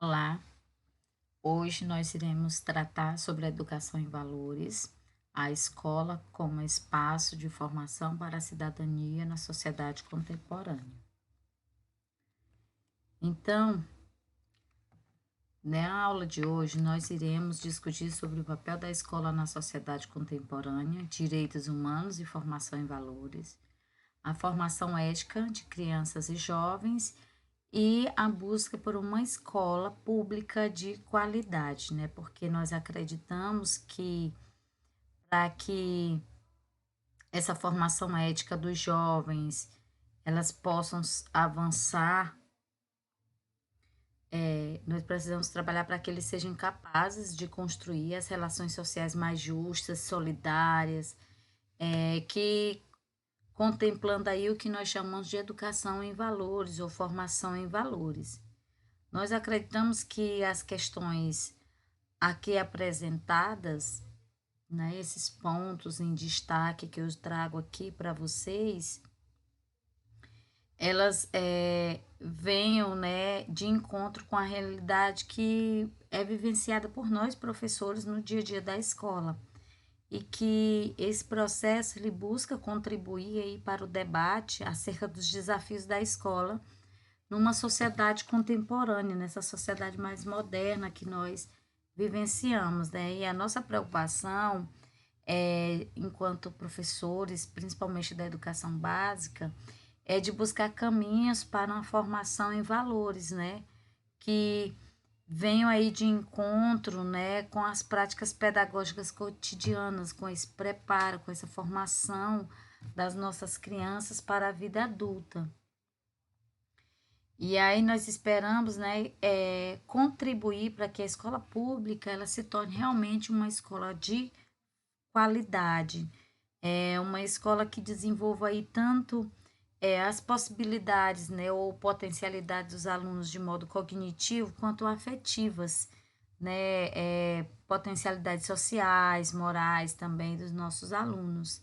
Olá, hoje nós iremos tratar sobre a educação em valores, a escola como espaço de formação para a cidadania na sociedade contemporânea. Então, na aula de hoje, nós iremos discutir sobre o papel da escola na sociedade contemporânea, direitos humanos e formação em valores, a formação ética de crianças e jovens e a busca por uma escola pública de qualidade, né? Porque nós acreditamos que para que essa formação ética dos jovens elas possam avançar, nós precisamos trabalhar para que eles sejam capazes de construir as relações sociais mais justas, solidárias, que contemplando aí o que nós chamamos de educação em valores ou formação em valores. Nós acreditamos que as questões aqui apresentadas, né, esses pontos em destaque que eu trago aqui para vocês, elas venham, né, de encontro com a realidade que é vivenciada por nós professores no dia a dia da escola e que esse processo ele busca contribuir aí para o debate acerca dos desafios da escola numa sociedade contemporânea, nessa sociedade mais moderna que nós vivenciamos, né? E a nossa preocupação enquanto professores, principalmente da educação básica, é de buscar caminhos para uma formação em valores, né? Que venham aí de encontro, né, com as práticas pedagógicas cotidianas, com esse preparo, com essa formação das nossas crianças para a vida adulta. E aí nós esperamos, né, contribuir para que a escola pública ela se torne realmente uma escola de qualidade, é uma escola que desenvolva aí tanto as possibilidades, né, ou potencialidades dos alunos de modo cognitivo quanto afetivas, né, potencialidades sociais, morais também dos nossos alunos.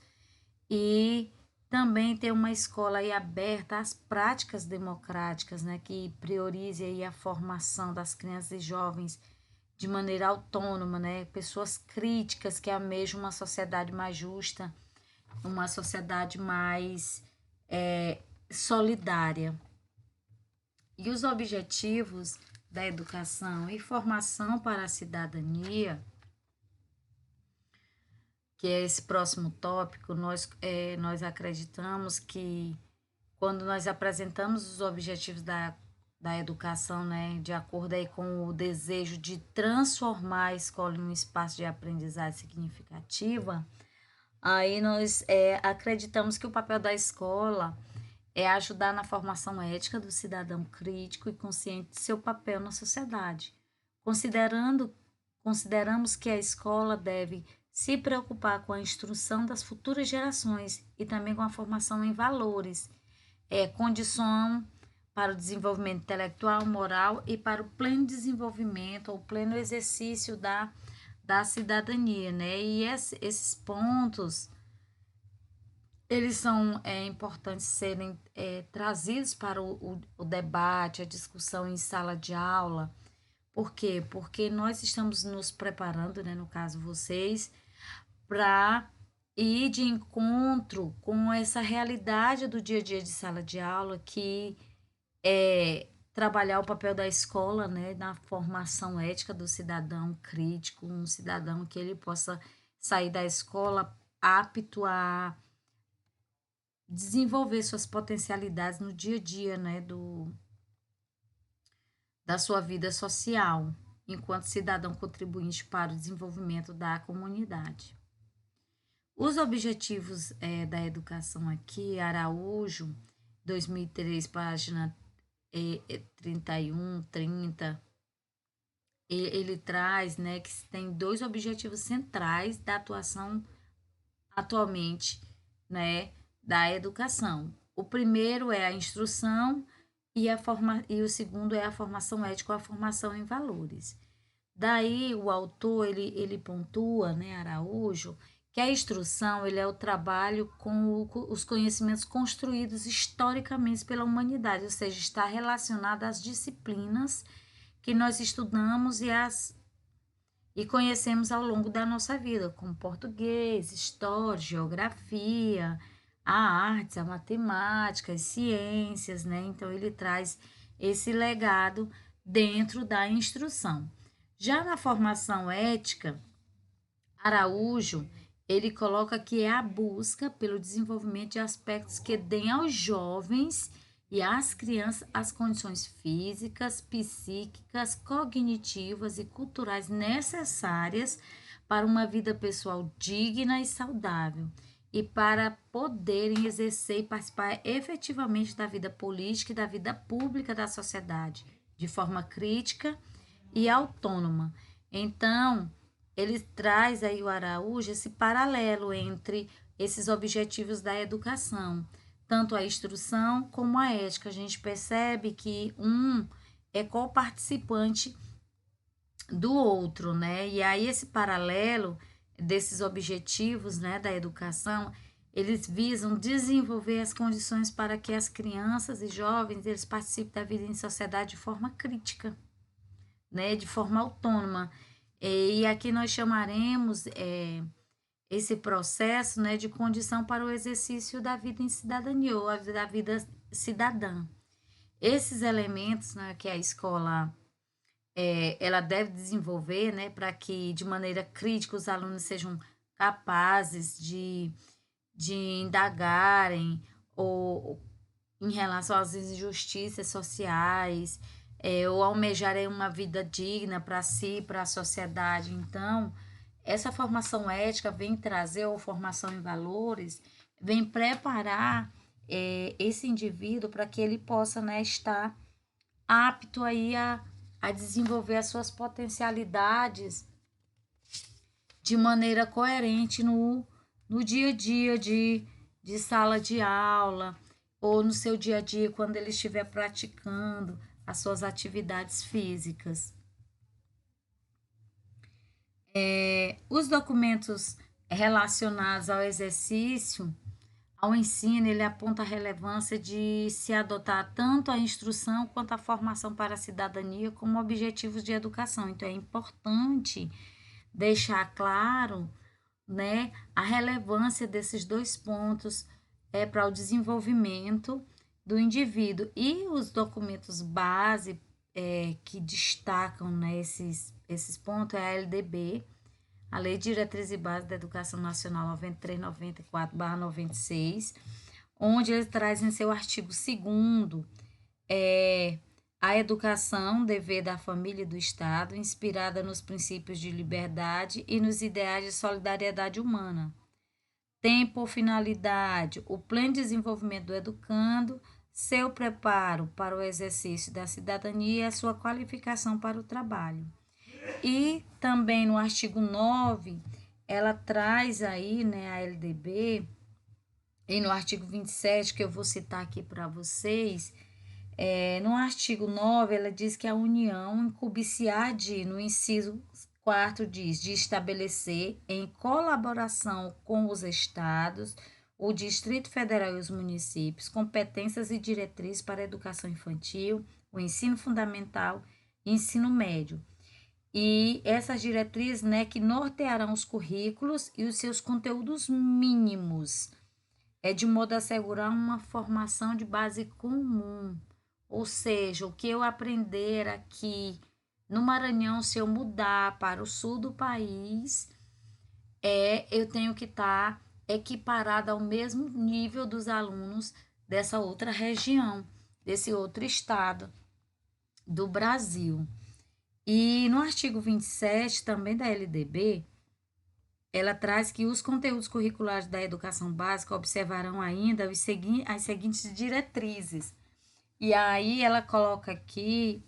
E também ter uma escola aí aberta às práticas democráticas, né, que priorize aí a formação das crianças e jovens de maneira autônoma, né, pessoas críticas que almejam uma sociedade mais justa, uma sociedade mais solidária. E os objetivos da educação e formação para a cidadania, que é esse próximo tópico, nós acreditamos que quando nós apresentamos os objetivos da educação, né, de acordo aí com o desejo de transformar a escola em um espaço de aprendizagem significativa, aí nós acreditamos que o papel da escola é ajudar na formação ética do cidadão crítico e consciente de seu papel na sociedade. Considerando, consideramos que a escola deve se preocupar com a instrução das futuras gerações e também com a formação em valores, condição para o desenvolvimento intelectual, moral e para o pleno desenvolvimento ou pleno exercício da cidadania, né? E esses pontos eles são importantes serem trazidos para o debate, a discussão em sala de aula. Por quê? Porque nós estamos nos preparando, né, no caso vocês, para ir de encontro com essa realidade do dia a dia de sala de aula, que é trabalhar o papel da escola, né, na formação ética do cidadão crítico, um cidadão que ele possa sair da escola apto a desenvolver suas potencialidades no dia a dia, né, da sua vida social, enquanto cidadão contribuinte para o desenvolvimento da comunidade. Os objetivos da educação aqui, Araújo, 2003, página 31, 30, ele traz, né, que tem dois objetivos centrais da atuação atualmente, né, da educação. O primeiro é a instrução e o segundo é a formação ética ou a formação em valores. Daí o autor ele pontua, né, Araújo, que a instrução ele é o trabalho com os conhecimentos construídos historicamente pela humanidade, ou seja, está relacionado às disciplinas que nós estudamos e conhecemos ao longo da nossa vida, como português, história, geografia, a artes, a matemática, as ciências, né? Então, ele traz esse legado dentro da instrução. Já na formação ética, Araújo, ele coloca que é a busca pelo desenvolvimento de aspectos que deem aos jovens e às crianças as condições físicas, psíquicas, cognitivas e culturais necessárias para uma vida pessoal digna e saudável e para poderem exercer e participar efetivamente da vida política e da vida pública da sociedade, de forma crítica e autônoma. Então, ele traz aí o Araújo esse paralelo entre esses objetivos da educação, tanto a instrução como a ética. A gente percebe que um é co-participante do outro, né? E aí esse paralelo desses objetivos, né, da educação, eles visam desenvolver as condições para que as crianças e jovens eles participem da vida em sociedade de forma crítica, né, de forma autônoma. E aqui nós chamaremos esse processo, né, de condição para o exercício da vida em cidadania ou da vida cidadã. Esses elementos, né, que a escola ela deve desenvolver, né, para que de maneira crítica os alunos sejam capazes de indagarem ou em relação às injustiças sociais, ou almejarem uma vida digna para si, para a sociedade. Então, essa formação ética vem trazer, ou formação em valores, vem preparar esse indivíduo para que ele possa, né, estar apto aí a desenvolver as suas potencialidades de maneira coerente no dia a dia de sala de aula ou no seu dia a dia quando ele estiver praticando as suas atividades físicas. Os documentos relacionados ao exercício, ao ensino, ele aponta a relevância de se adotar tanto a instrução quanto a formação para a cidadania como objetivos de educação. Então, é importante deixar claro, né, a relevância desses dois pontos para o desenvolvimento do indivíduo. E os documentos base que destacam, né, esses pontos é a LDB, a Lei de Diretriz e Base da Educação Nacional 93/94/96, onde ele traz em seu artigo 2º a educação, dever da família e do Estado, inspirada nos princípios de liberdade e nos ideais de solidariedade humana. Tem por finalidade o pleno desenvolvimento do educando, seu preparo para o exercício da cidadania e a sua qualificação para o trabalho. E também no artigo 9, ela traz aí, né, a LDB, e no artigo 27, que eu vou citar aqui para vocês, no artigo 9, ela diz que a União incumbe-se-á de, no inciso 4, diz, de estabelecer, em colaboração com os estados, o Distrito Federal e os municípios, competências e diretrizes para a educação infantil, o ensino fundamental e ensino médio. E essas diretrizes, né, que nortearão os currículos e os seus conteúdos mínimos, de modo a assegurar uma formação de base comum. Ou seja, o que eu aprender aqui no Maranhão, se eu mudar para o sul do país, eu tenho que estar equiparada ao mesmo nível dos alunos dessa outra região, desse outro estado do Brasil. E no artigo 27, também da LDB, ela traz que os conteúdos curriculares da educação básica observarão ainda as seguintes diretrizes. E aí ela coloca aqui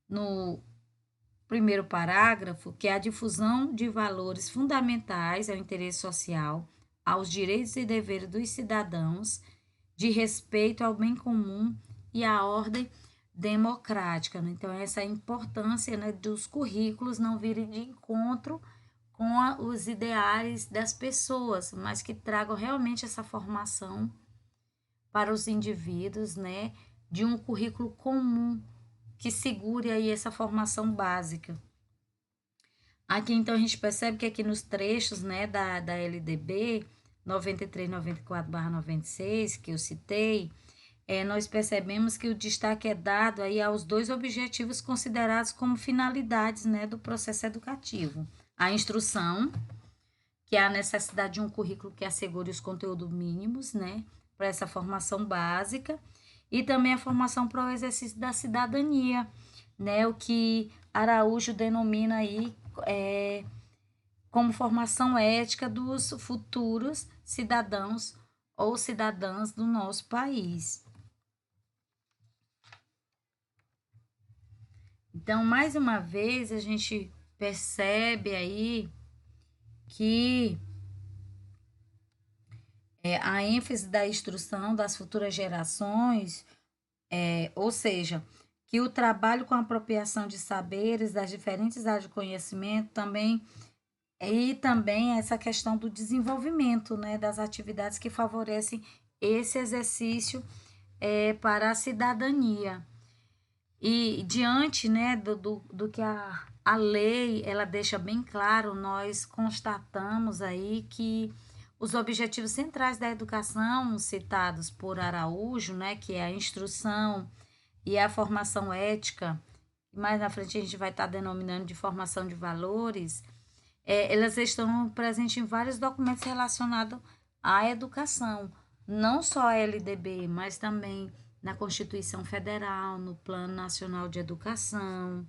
no primeiro parágrafo que é a difusão de valores fundamentais ao interesse social, aos direitos e deveres dos cidadãos, de respeito ao bem comum e à ordem democrática. Né? Então, essa é a importância, né, dos currículos não virem de encontro com os ideais das pessoas, mas que tragam realmente essa formação para os indivíduos, né, de um currículo comum que segure aí essa formação básica. Aqui, então, a gente percebe que aqui nos trechos, né, da LDB 93, 94/96, que eu citei, nós percebemos que o destaque é dado aí aos dois objetivos considerados como finalidades, né, do processo educativo. A instrução, que é a necessidade de um currículo que assegure os conteúdos mínimos, né, para essa formação básica, e também a formação para o exercício da cidadania, né, o que Araújo denomina aí como formação ética dos futuros cidadãos ou cidadãs do nosso país. Então, mais uma vez, a gente percebe aí que a ênfase da instrução das futuras gerações, ou seja, que o trabalho com a apropriação de saberes das diferentes áreas de conhecimento também, e também essa questão do desenvolvimento, né, das atividades que favorecem esse exercício para a cidadania. E diante, né, do que a lei ela deixa bem claro, nós constatamos aí que os objetivos centrais da educação citados por Araújo, né, que é a instrução e a formação ética, mais na frente a gente vai estar denominando de formação de valores, elas estão presentes em vários documentos relacionados à educação, não só a LDB, mas também na Constituição Federal, no Plano Nacional de Educação.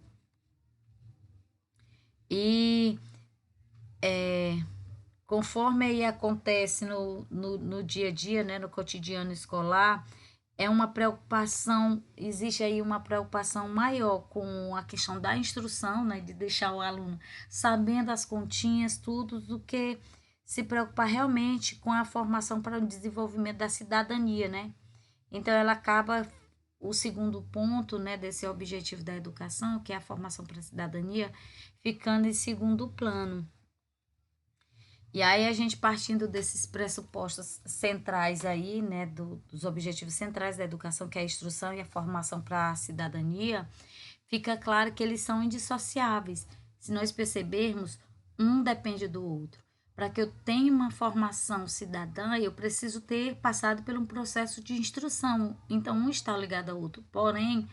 E conforme aí acontece no dia a dia, né, no cotidiano escolar, é uma preocupação, existe aí uma preocupação maior com a questão da instrução, né, de deixar o aluno sabendo as continhas, tudo, do que se preocupar realmente com a formação para o desenvolvimento da cidadania, né? Então, ela acaba, o segundo ponto, né, desse objetivo da educação, que é a formação para a cidadania, ficando em segundo plano. E aí a gente partindo desses pressupostos centrais aí, né, dos objetivos centrais da educação, que é a instrução e a formação para a cidadania, fica claro que eles são indissociáveis. Se nós percebermos, um depende do outro. Para que eu tenha uma formação cidadã, eu preciso ter passado por um processo de instrução. Então, um está ligado ao outro. Porém,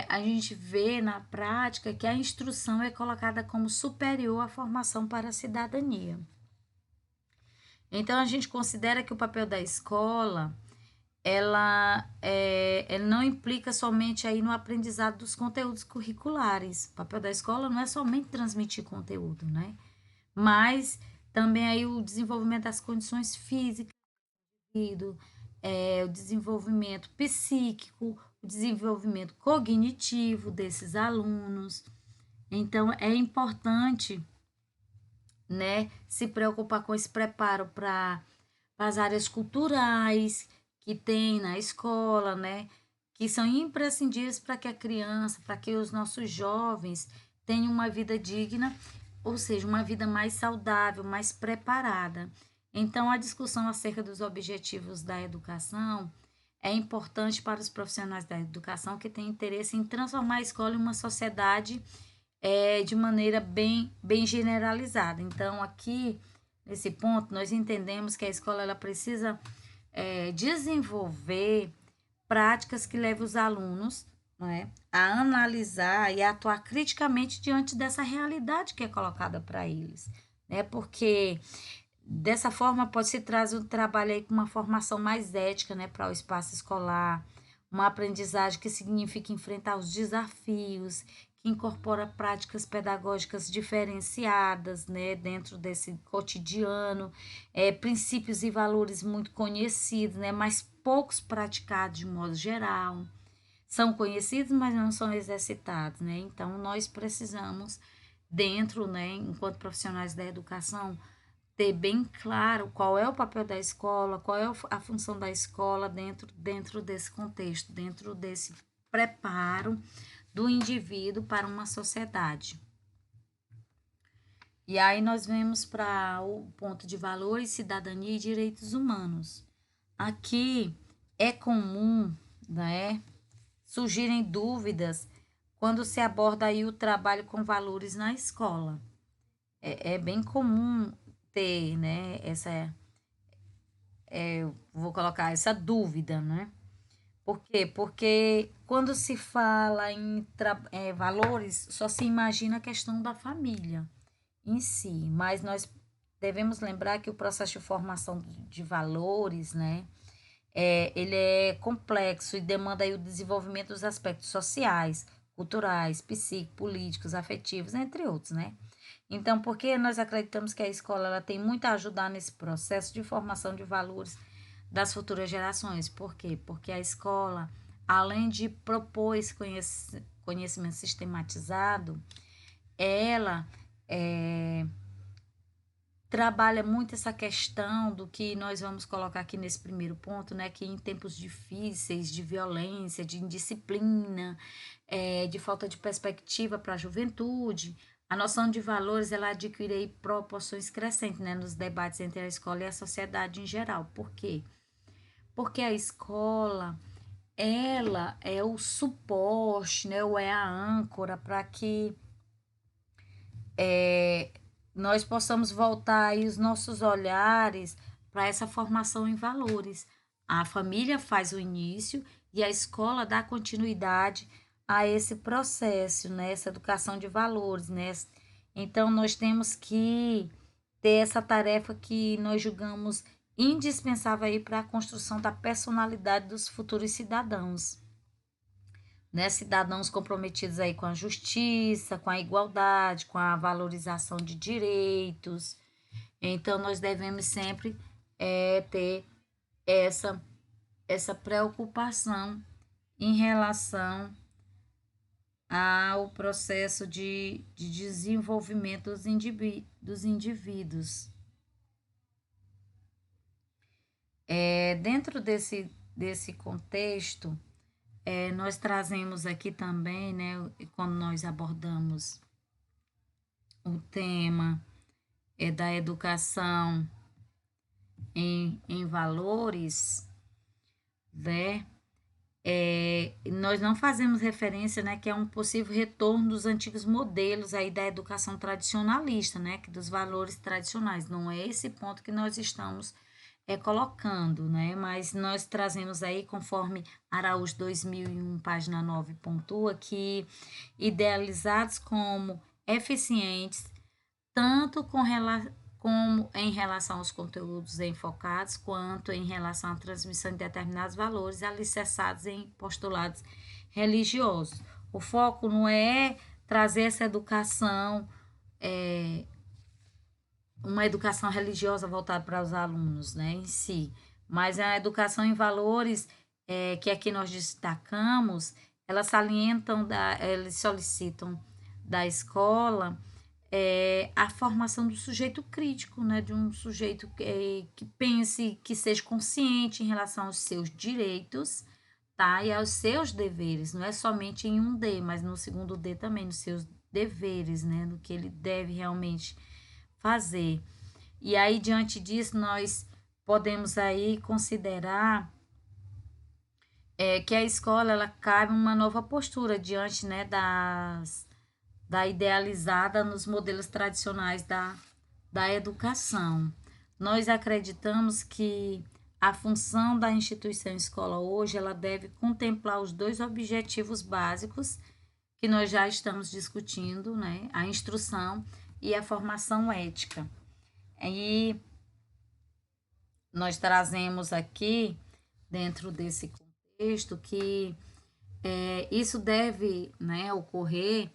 a gente vê na prática que a instrução é colocada como superior à formação para a cidadania. Então, a gente considera que o papel da escola, ela não implica somente aí no aprendizado dos conteúdos curriculares. O papel da escola não é somente transmitir conteúdo, né? Mas também aí o desenvolvimento das condições físicas, o desenvolvimento psíquico, o desenvolvimento cognitivo desses alunos. Então, é importante, né, se preocupar com esse preparo para as áreas culturais que tem na escola, né, que são imprescindíveis para que a criança, para que os nossos jovens tenham uma vida digna, ou seja, uma vida mais saudável, mais preparada. Então, a discussão acerca dos objetivos da educação é importante para os profissionais da educação que têm interesse em transformar a escola em uma sociedade de maneira bem generalizada. Então, aqui, nesse ponto, nós entendemos que a escola ela precisa desenvolver práticas que levem os alunos, não é, a analisar e a atuar criticamente diante dessa realidade que é colocada para eles. Né? Porque dessa forma pode-se trazer um trabalho aí com uma formação mais ética, né, para o espaço escolar, uma aprendizagem que significa enfrentar os desafios, que incorpora práticas pedagógicas diferenciadas, né, dentro desse cotidiano, princípios e valores muito conhecidos, né, mas poucos praticados de modo geral. São conhecidos, mas não são exercitados, né? Então, nós precisamos, dentro, né, enquanto profissionais da educação, ter bem claro qual é o papel da escola, qual é a função da escola dentro desse contexto, dentro desse preparo do indivíduo para uma sociedade. E aí nós vemos para o ponto de valores, cidadania e direitos humanos. Aqui é comum, né, surgirem dúvidas quando se aborda aí o trabalho com valores na escola. É bem comum ter, né, vou colocar essa dúvida, né? Por quê? Porque quando se fala em valores, só se imagina a questão da família em si, mas nós devemos lembrar que o processo de formação de valores, né, ele é complexo e demanda aí o desenvolvimento dos aspectos sociais, culturais, psíquicos, políticos, afetivos, entre outros, né? Então, porque nós acreditamos que a escola ela tem muito a ajudar nesse processo de formação de valores das futuras gerações. Por quê? Porque a escola, além de propor esse conhecimento sistematizado, ela é, trabalha muito essa questão do que nós vamos colocar aqui nesse primeiro ponto, né? Que em tempos difíceis, de violência, de indisciplina, de falta de perspectiva para a juventude, a noção de valores ela adquire aí proporções crescentes, né? Nos debates entre a escola e a sociedade em geral. Por quê? Porque a escola, ela é o suporte, né? Ou é a âncora para que é, nós possamos voltar aí os nossos olhares para essa formação em valores. A família faz o início e a escola dá continuidade a esse processo, né? Essa educação de valores, né? Então, nós temos que ter essa tarefa que nós julgamos indispensável aí para a construção da personalidade dos futuros cidadãos, né? Cidadãos comprometidos aí com a justiça, com a igualdade, com a valorização de direitos. Então, nós devemos sempre ter essa, essa preocupação em relação ao processo de desenvolvimento dos indivíduos. Dentro desse contexto, nós trazemos aqui também, né, quando nós abordamos o tema da educação em valores, né, nós não fazemos referência, né, que é um possível retorno dos antigos modelos aí da educação tradicionalista, né, que dos valores tradicionais. Não é esse ponto que nós estamos colocando, né? Mas nós trazemos aí, conforme Araújo 2001, página 9, pontua, que idealizados como eficientes, tanto como em relação aos conteúdos enfocados, quanto em relação à transmissão de determinados valores alicerçados em postulados religiosos. O foco não é trazer essa educação uma educação religiosa voltada para os alunos, né, em si, mas a educação em valores que aqui nós destacamos, eles solicitam da escola a formação do sujeito crítico, né, de um sujeito que pense, que seja consciente em relação aos seus direitos, tá, e aos seus deveres, não é somente em um D, mas no segundo D também, nos seus deveres, né, no que ele deve realmente fazer. E aí, diante disso, nós podemos aí considerar que a escola ela cabe uma nova postura diante, né, da idealizada nos modelos tradicionais da educação. Nós acreditamos que a função da instituição escola hoje ela deve contemplar os dois objetivos básicos que nós já estamos discutindo, né, a instrução e a formação ética. E nós trazemos aqui, dentro desse contexto, que isso deve, né, ocorrer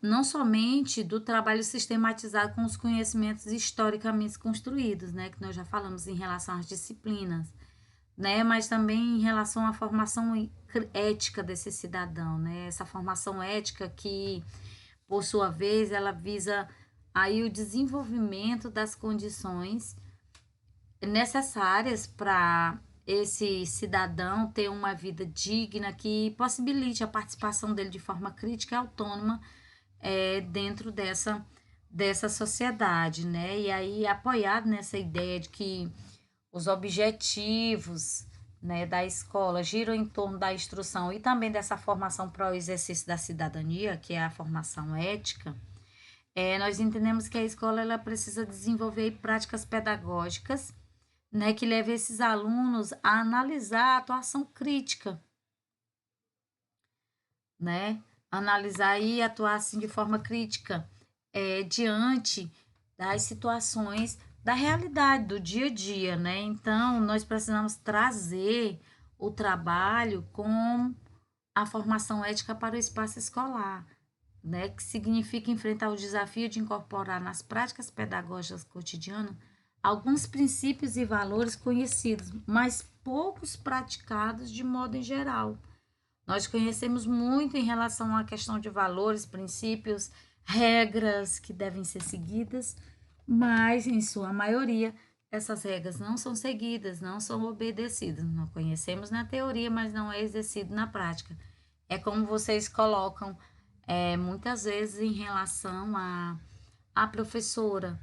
não somente do trabalho sistematizado com os conhecimentos historicamente construídos, né, que nós já falamos em relação às disciplinas, né, mas também em relação à formação ética desse cidadão, né, essa formação ética que, por sua vez, ela visa aí o desenvolvimento das condições necessárias para esse cidadão ter uma vida digna que possibilite a participação dele de forma crítica e autônoma dentro dessa sociedade, né? E aí apoiado nessa ideia de que os objetivos, né, da escola giram em torno da instrução e também dessa formação para o exercício da cidadania, que é a formação ética, nós entendemos que a escola ela precisa desenvolver aí práticas pedagógicas, né, que leve esses alunos a analisar a atuação crítica, né? Analisar e atuar assim de forma crítica, diante das situações da realidade, do dia a dia, né? Então, nós precisamos trazer o trabalho com a formação ética para o espaço escolar, né? Que significa enfrentar o desafio de incorporar nas práticas pedagógicas cotidianas alguns princípios e valores conhecidos, mas poucos praticados de modo em geral. Nós conhecemos muito em relação à questão de valores, princípios, regras que devem ser seguidas, mas em sua maioria essas regras não são seguidas, não são obedecidas. Nós conhecemos na teoria, mas não é exercido na prática. É como vocês colocam muitas vezes em relação à professora.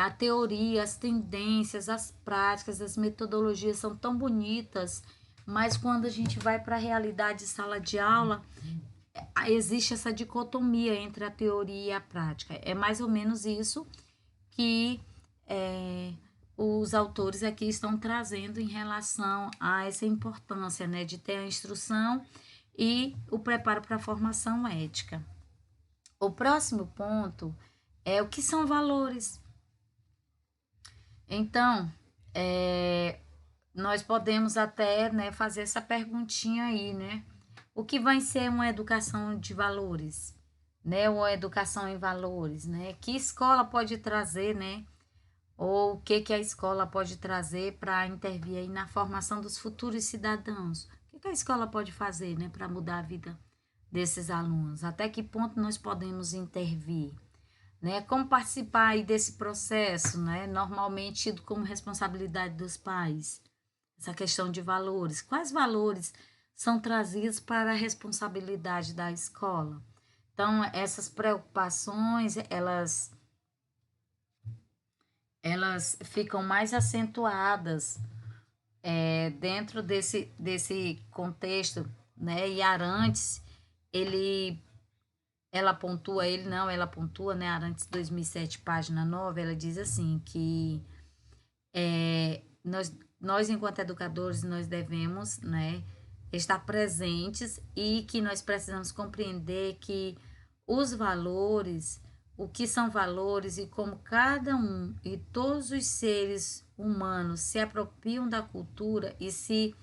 A teoria, as tendências, as práticas, as metodologias são tão bonitas, mas quando a gente vai para a realidade de sala de aula, existe essa dicotomia entre a teoria e a prática. É mais ou menos isso que os autores aqui estão trazendo em relação a essa importância, né, de ter a instrução e o preparo para a formação ética. O próximo ponto é o que são valores. Então, nós podemos até, né, fazer essa perguntinha aí, né? O que vai ser uma educação de valores, né? Uma educação em valores, né? Que escola pode trazer, né? Ou o que a escola pode trazer para intervir aí na formação dos futuros cidadãos? O que a escola pode fazer, né, para mudar a vida desses alunos? Até que ponto nós podemos intervir? Né? Como participar aí desse processo, né? Normalmente tido como responsabilidade dos pais, essa questão de valores. Quais valores são trazidos para a responsabilidade da escola? Então, essas preocupações, elas ficam mais acentuadas dentro desse contexto, né? E Arantes, ele ela pontua, né, Arantes 2007, página 9, ela diz assim que nós enquanto educadores, nós devemos, né, estar presentes e que nós precisamos compreender que os valores, o que são valores e como cada um e todos os seres humanos se apropriam da cultura e se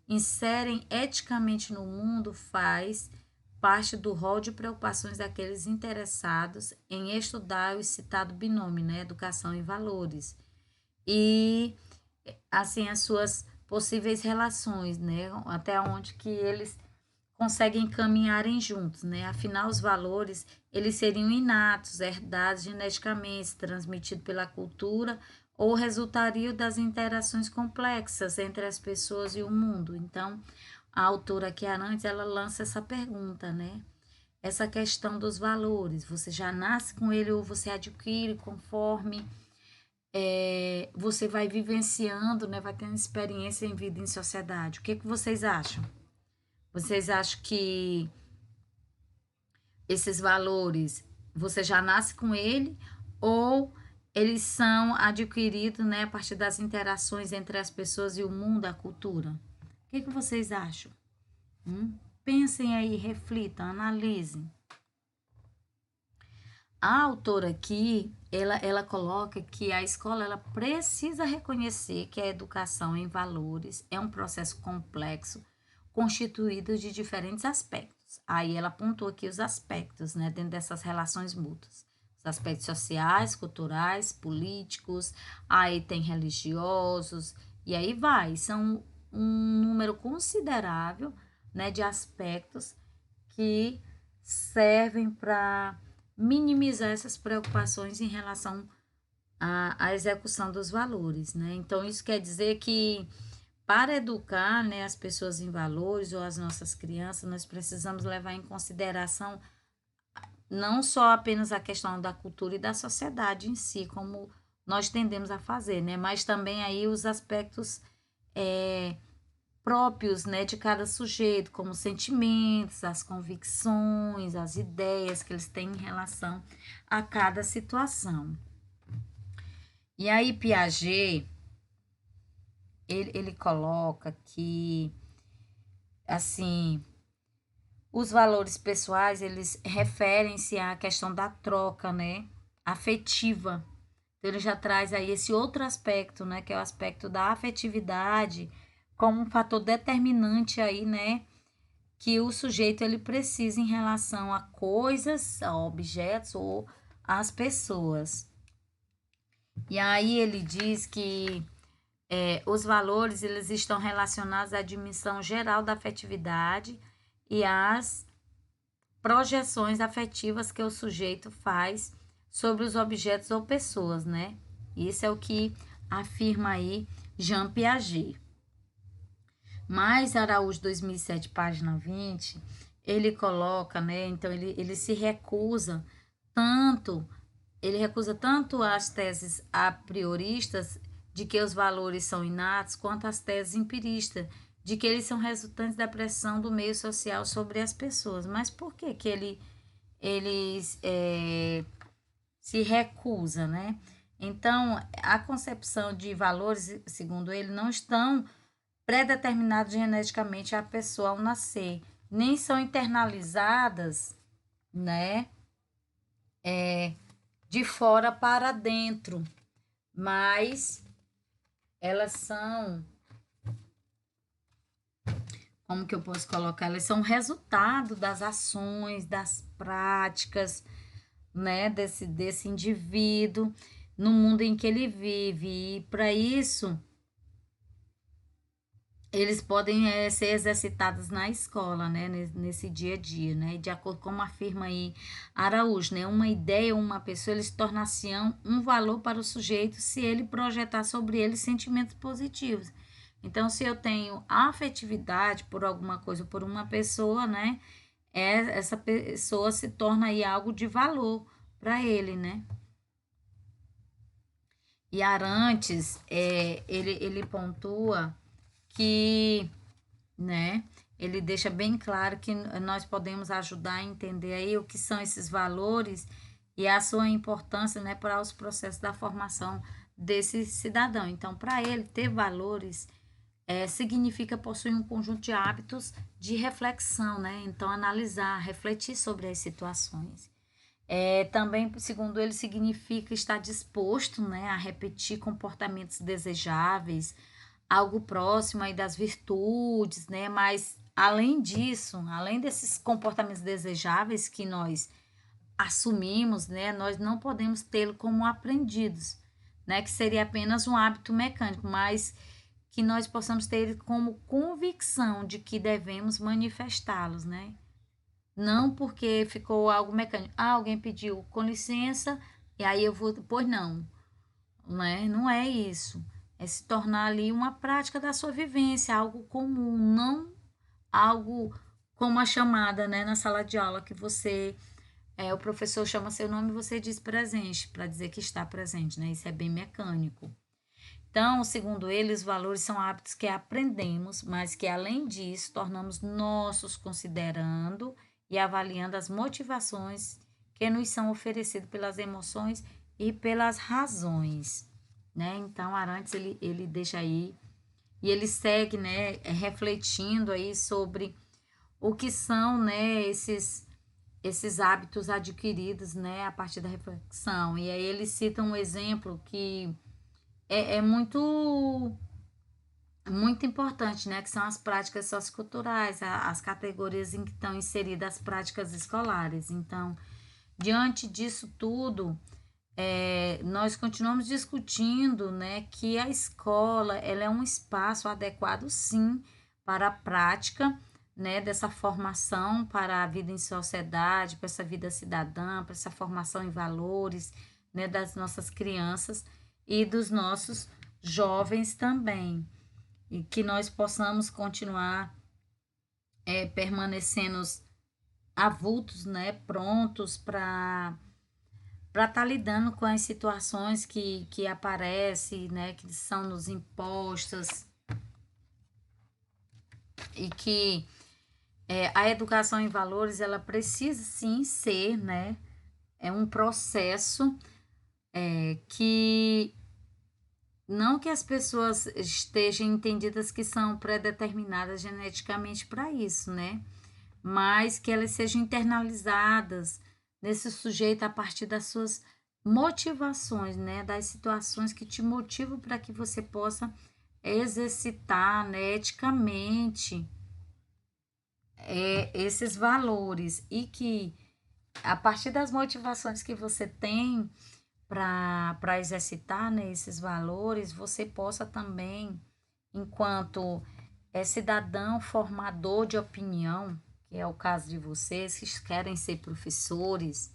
inserem eticamente no mundo faz parte do rol de preocupações daqueles interessados em estudar o citado binômio, né, educação e valores. E assim as suas possíveis relações, né, até onde que eles conseguem caminharem juntos, né? Afinal, os valores, eles seriam inatos, herdados geneticamente, transmitidos pela cultura ou resultariam das interações complexas entre as pessoas e o mundo. Então, a autora aqui, Arantes, ela lança essa pergunta, né? Essa questão dos valores, você já nasce com ele ou você adquire conforme você vai vivenciando, né? Vai tendo experiência em vida em sociedade. O que que vocês acham? Vocês acham que esses valores você já nasce com ele ou eles são adquiridos, né, a partir das interações entre as pessoas e o mundo, a cultura? O que que vocês acham? Pensem aí, reflitam, analisem. A autora aqui, ela coloca que a escola ela precisa reconhecer que a educação em valores é um processo complexo, constituído de diferentes aspectos. Aí ela apontou aqui os aspectos, né, dentro dessas relações mútuas. Os aspectos sociais, culturais, políticos, aí tem religiosos, e aí vai. São um número considerável, né, de aspectos que servem para minimizar essas preocupações em relação à execução dos valores, né? Então, isso quer dizer que para educar, né, as pessoas em valores ou as nossas crianças, nós precisamos levar em consideração não só apenas a questão da cultura e da sociedade em si, como nós tendemos a fazer, né? Mas também aí os aspectos próprios, né, de cada sujeito, como os sentimentos, as convicções, as ideias que eles têm em relação a cada situação. E aí Piaget, ele coloca que, assim, os valores pessoais, eles referem-se à questão da troca, né, afetiva. Então, ele já traz aí esse outro aspecto, né, que é o aspecto da afetividade, como um fator determinante aí, né, que o sujeito ele precisa em relação a coisas, a objetos ou às pessoas. E aí ele diz que os valores eles estão relacionados à dimensão geral da afetividade e às projeções afetivas que o sujeito faz sobre os objetos ou pessoas, né? Isso é o que afirma aí Jean Piaget. Mas Araújo, 2007, página 20, ele coloca, né? Então, ele se recusa tanto, ele recusa tanto as teses a prioristas de que os valores são inatos, quanto as teses empiristas, de que eles são resultantes da pressão do meio social sobre as pessoas. Mas por que que ele se recusa, né? Então, a concepção de valores, segundo ele, não estão pré-determinados geneticamente à pessoa ao nascer, nem são internalizadas, né, de fora para dentro, mas elas são, como que eu posso colocar? Elas são resultado das ações, das práticas, né, desse indivíduo no mundo em que ele vive. E para isso, eles podem ser exercitados na escola, né, nesse dia a dia, né, de acordo com como afirma aí Araújo, né, uma ideia ou uma pessoa, eles tornar-se-ão um valor para o sujeito se ele projetar sobre ele sentimentos positivos. Então, se eu tenho afetividade por alguma coisa, por uma pessoa, né, essa pessoa se torna aí algo de valor para ele, né. E Arantes, ele pontua que, né, ele deixa bem claro que nós podemos ajudar a entender aí o que são esses valores e a sua importância, né, para os processos da formação desse cidadão. Então, para ele, ter valores significa possuir um conjunto de hábitos de reflexão, né? Então, analisar, refletir sobre as situações. Também, segundo ele, significa estar disposto, né, a repetir comportamentos desejáveis, algo próximo aí das virtudes, né? Mas além disso, além desses comportamentos desejáveis que nós assumimos, né, nós não podemos tê-lo como aprendidos, né, que seria apenas um hábito mecânico, mas que nós possamos ter ele como convicção de que devemos manifestá-los, né? Não porque ficou algo mecânico. Ah, alguém pediu com licença, e aí eu vou, pois não, né? Não é isso. É se tornar ali uma prática da sua vivência, algo comum, não algo como a chamada, né, na sala de aula que você o professor chama seu nome e você diz presente, para dizer que está presente, né? Isso é bem mecânico. Então, segundo ele, os valores são hábitos que aprendemos, mas que além disso tornamos nossos considerando e avaliando as motivações que nos são oferecidas pelas emoções e pelas razões, né? Então, Arantes ele deixa aí e ele segue, né, refletindo aí sobre o que são, né, esses hábitos adquiridos, né, a partir da reflexão. E aí ele cita um exemplo que é muito importante, né, que são as práticas socioculturais, as categorias em que estão inseridas as práticas escolares. Então, diante disso tudo, nós continuamos discutindo, né, que a escola ela é um espaço adequado, sim, para a prática, né, dessa formação para a vida em sociedade, para essa vida cidadã, para essa formação em valores, né, das nossas crianças e dos nossos jovens também. E que nós possamos continuar permanecendo avultos, né, prontos para estar lidando com as situações que aparecem, né, que são nos impostas, e que a educação em valores ela precisa sim ser, né, é um processo que não que as pessoas estejam entendidas que são pré-determinadas geneticamente para isso, né? Mas que elas sejam internalizadas nesse sujeito a partir das suas motivações, né? Das situações que te motivam para que você possa exercitar, né, eticamente esses valores e que a partir das motivações que você tem para exercitar, né, esses valores, você possa também, enquanto cidadão formador de opinião, que é o caso de vocês, que querem ser professores,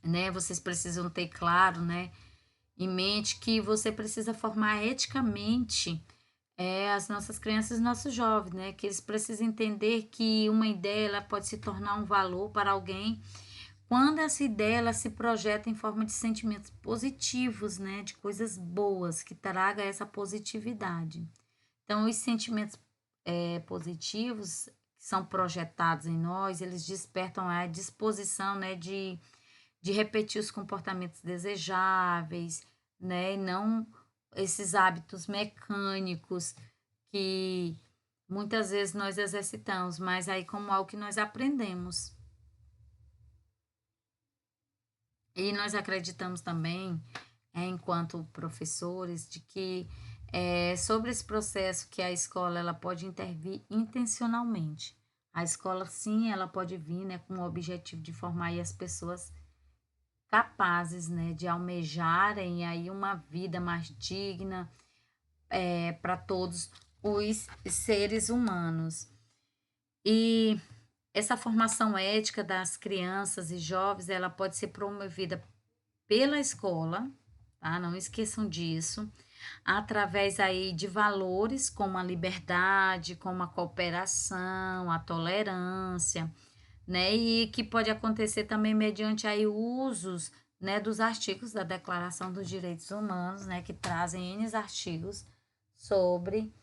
né, vocês precisam ter claro, né, em mente que você precisa formar eticamente as nossas crianças e nossos jovens, né, que eles precisam entender que uma ideia ela pode se tornar um valor para alguém quando essa ideia ela se projeta em forma de sentimentos positivos, né, de coisas boas, que traga essa positividade. Então, os sentimentos positivos que são projetados em nós, eles despertam a disposição, né, de repetir os comportamentos desejáveis, né, e não esses hábitos mecânicos que muitas vezes nós exercitamos, mas aí como algo que nós aprendemos. E nós acreditamos também, enquanto professores, de que sobre esse processo que a escola ela pode intervir intencionalmente. A escola, sim, ela pode vir, né, com o objetivo de formar aí as pessoas capazes, né, de almejarem aí uma vida mais digna para todos os seres humanos. E essa formação ética das crianças e jovens, ela pode ser promovida pela escola, tá? Não esqueçam disso, através aí de valores como a liberdade, como a cooperação, a tolerância, né? E que pode acontecer também mediante aí usos, né, dos artigos da Declaração dos Direitos Humanos, né, que trazem N artigos sobre,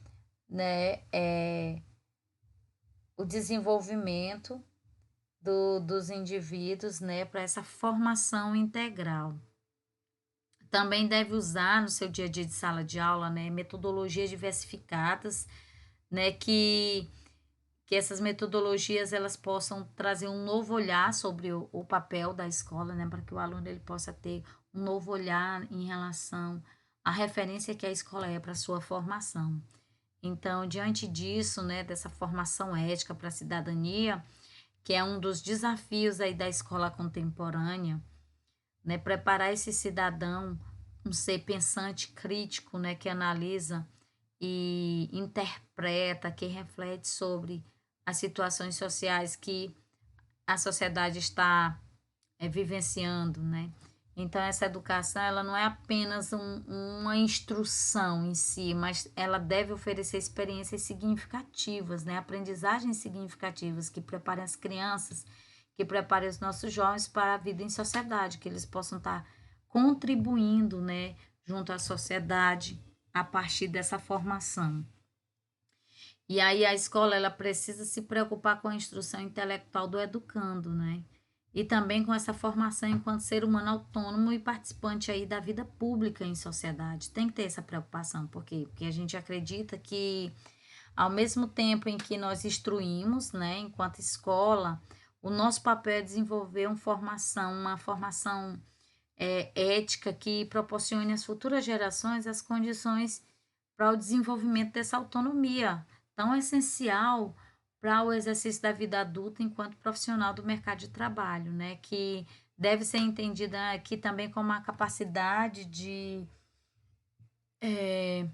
né, o desenvolvimento dos indivíduos, né, para essa formação integral. Também deve usar no seu dia a dia de sala de aula, né, metodologias diversificadas, né, que essas metodologias elas possam trazer um novo olhar sobre o papel da escola, né, para que o aluno ele possa ter um novo olhar em relação à referência que a escola é para a sua formação. Então, diante disso, né, dessa formação ética para a cidadania, que é um dos desafios aí da escola contemporânea, né, preparar esse cidadão um ser pensante crítico, né, que analisa e interpreta, que reflete sobre as situações sociais que a sociedade está vivenciando, né? Então essa educação ela não é apenas uma instrução em si, mas ela deve oferecer experiências significativas, né? Aprendizagens significativas que preparem as crianças, que preparem os nossos jovens para a vida em sociedade, que eles possam estar contribuindo, né, junto à sociedade a partir dessa formação. E aí a escola ela precisa se preocupar com a instrução intelectual do educando, né? E também com essa formação enquanto ser humano autônomo e participante aí da vida pública em sociedade. Tem que ter essa preocupação, por quê? Porque a gente acredita que ao mesmo tempo em que nós instruímos, né, enquanto escola, o nosso papel é desenvolver uma formação ética que proporcione às futuras gerações as condições para o desenvolvimento dessa autonomia tão essencial para o exercício da vida adulta enquanto profissional do mercado de trabalho, né? Que deve ser entendida aqui também como eh,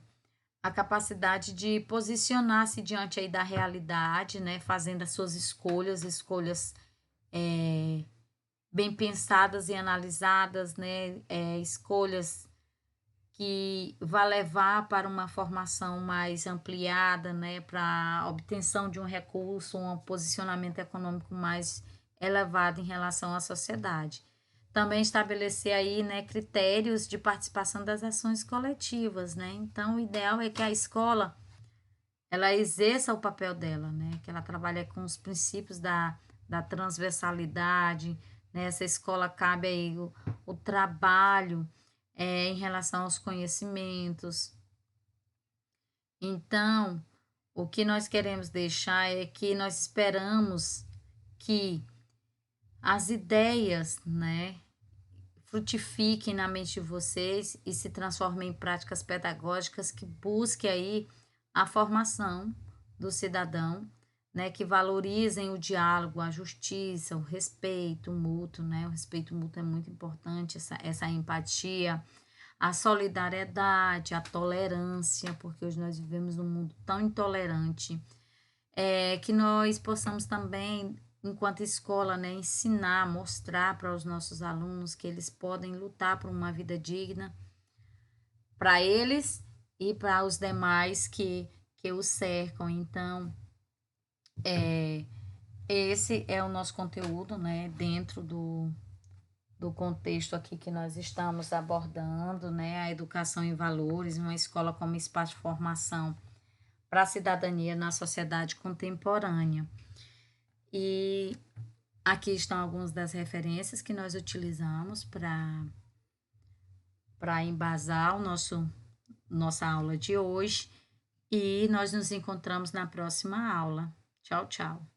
a capacidade de posicionar-se diante aí da realidade, né? Fazendo as suas escolhas bem pensadas e analisadas, né? Escolhas que vai levar para uma formação mais ampliada, né, para a obtenção de um recurso, um posicionamento econômico mais elevado em relação à sociedade. Também estabelecer aí, né, critérios de participação das ações coletivas, né? Então, o ideal é que a escola ela exerça o papel dela, né, que ela trabalhe com os princípios da transversalidade, né, essa escola cabe aí o trabalho, em relação aos conhecimentos. Então, o que nós queremos deixar é que nós esperamos que as ideias, né, frutifiquem na mente de vocês e se transformem em práticas pedagógicas que busquem aí a formação do cidadão, né, que valorizem o diálogo, a justiça, o respeito mútuo, né, o respeito mútuo é muito importante, essa empatia, a solidariedade, a tolerância, porque hoje nós vivemos num mundo tão intolerante, que nós possamos também, enquanto escola, né, ensinar, mostrar para os nossos alunos que eles podem lutar por uma vida digna para eles e para os demais que os cercam. Então, esse é o nosso conteúdo, né, dentro do contexto aqui que nós estamos abordando, né, a educação em valores, uma escola como espaço de formação para a cidadania na sociedade contemporânea. E aqui estão algumas das referências que nós utilizamos para embasar nossa aula de hoje e nós nos encontramos na próxima aula. Tchau, tchau.